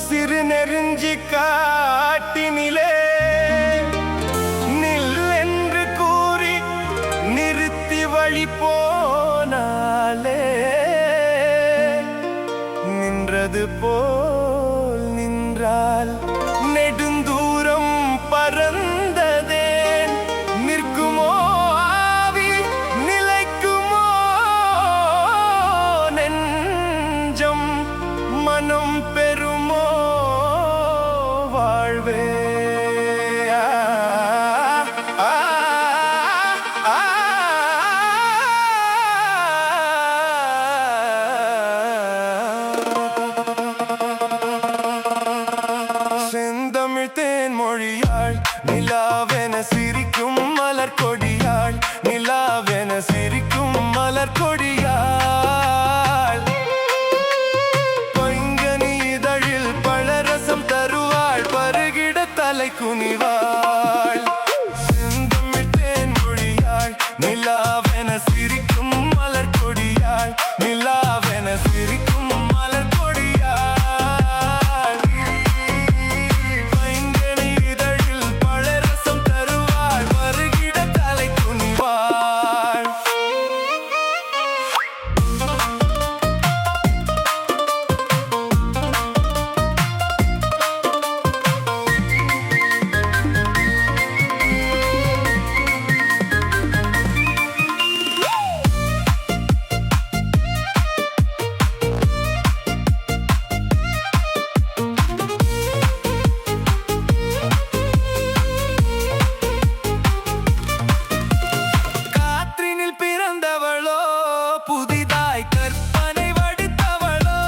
சிறு நெருஞ்சி காட்டினிலே நில் என்று கூறி நிறுத்தி வழி போனாலே நின்றது போல் நின்றால் நெடுந்தூரம் பறந்ததேன் நிற்குமோ ஆவி நிலைக்குமோ நெஞ்சம் மனம் பெறுமோ வாழ்வே செந்தமிழ்த்தேன் மொழியாள் நிலாவென சிரிக்கும் மலர் கொடியாள் நிலாவென சிரிக்கும் மலர் கொடியாள் பைங்கனி இதழில் பழரசம் தருவாள் பருகிட தலை குனிவாள் செந்தமிழ்த்தேன் மொழியாள் நிலாவென சிரிக்கும் மலர் கொடியாள் நிலாவென சிரிக்கும் மலர் கொடியாள் பைங்கனி இதழில் பழரசம் தருவாள் பருகிட தலை குனிவாள் காற்றினில் பிறந்தவளோ புதிதாய் கற்பனை வடித்தவளோ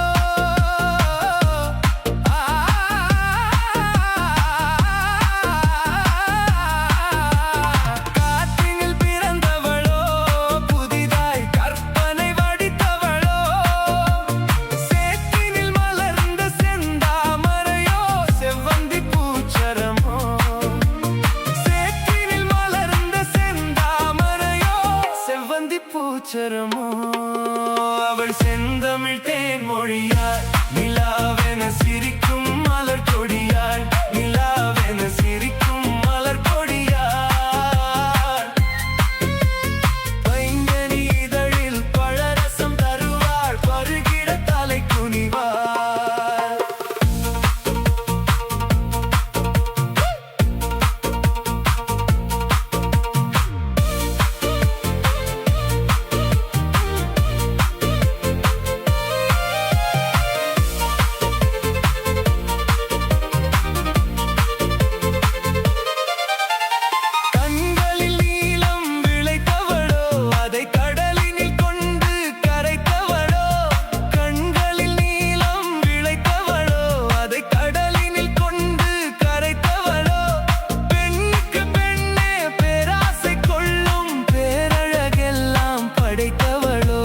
காற்றினில் பிறந்தவளோ புதிதாய் கற்பனை வடித்தவளோ சேற்றினில் மலர்ந்த செந்தாமரையோ செவ்வந்தி பூச்சரமோ சேற்றினில் மலர்ந்த செந்தாமரையோ செவ்வந்தி பூச்சரமோ அவள் செந்தமிழ் தேன் மொழியாள் நிலாவென சிரிக்கும் மலர் கொடியாள் நிலாவென சிரிக்கும் மலர் கொடியாள் பைங்கனி இதழில் பழரசம் தருவாள் பருகிட தலை குனிவாள் கண்களில் நீலம் விளைத்தவளோ அதை கடலினில் கொண்டு கரைத்தவளோ கண்களில் நீலம் விளைத்தவளோ அதை கடலினில் கொண்டு கரைத்தவளோ பெண்ணுக்கு பெண்ணே பேராசை கொள்ளும் பேரழகெல்லாம் படைத்தவளோ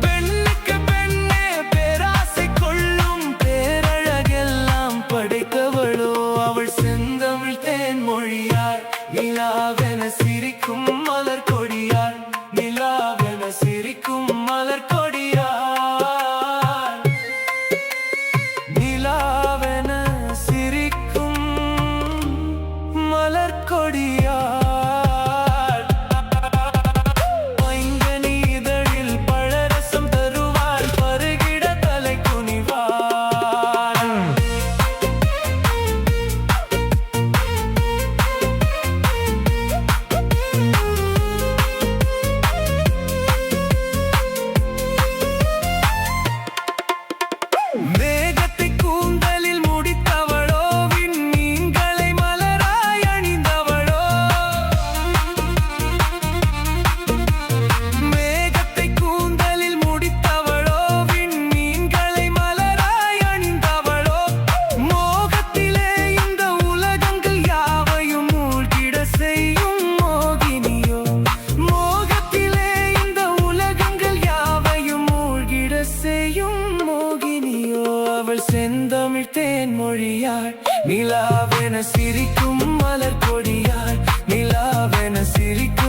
பெண்ணுக்கு பெண்ணே பேராசை கொள்ளும் பேரழகெல்லாம் படைத்தவளோ அவள் செந்தமிழ் தேன் மொழியாள் நிலாவென சிரிக்கும் மலர் கொடியாள் நிலாவென சிரிக்கும் மலர் கொடியாள் நிலாவென சிரிக்கும் மலர் கொடியாள் பைங்கனி இதழில் பழரசம் தருவாள் பருகிட தலை குனிவாள் மேகத்தை கூந்தலில் முடித்தவளோ விண்மீன்களை மலராய் அணிந்தவளோ மேகத்தை கூந்தலில் முடித்தவளோ விண்மீன்களை மலராய் அணிந்தவளோ மோகத்திலே இந்த உலகங்கள் யாவையும் மூழ்கிட செய்யும் மோகினியோ மோகத்திலே இந்த உலகங்கள் யாவையும் மூழ்கிட செய்யும் மோகினியோ அவள் செந்தமிழ் தேன் மொழியாள் நிலாவென சிரிக்கும் மலர் கொடியாள் நிலாவென சிரிக்கும்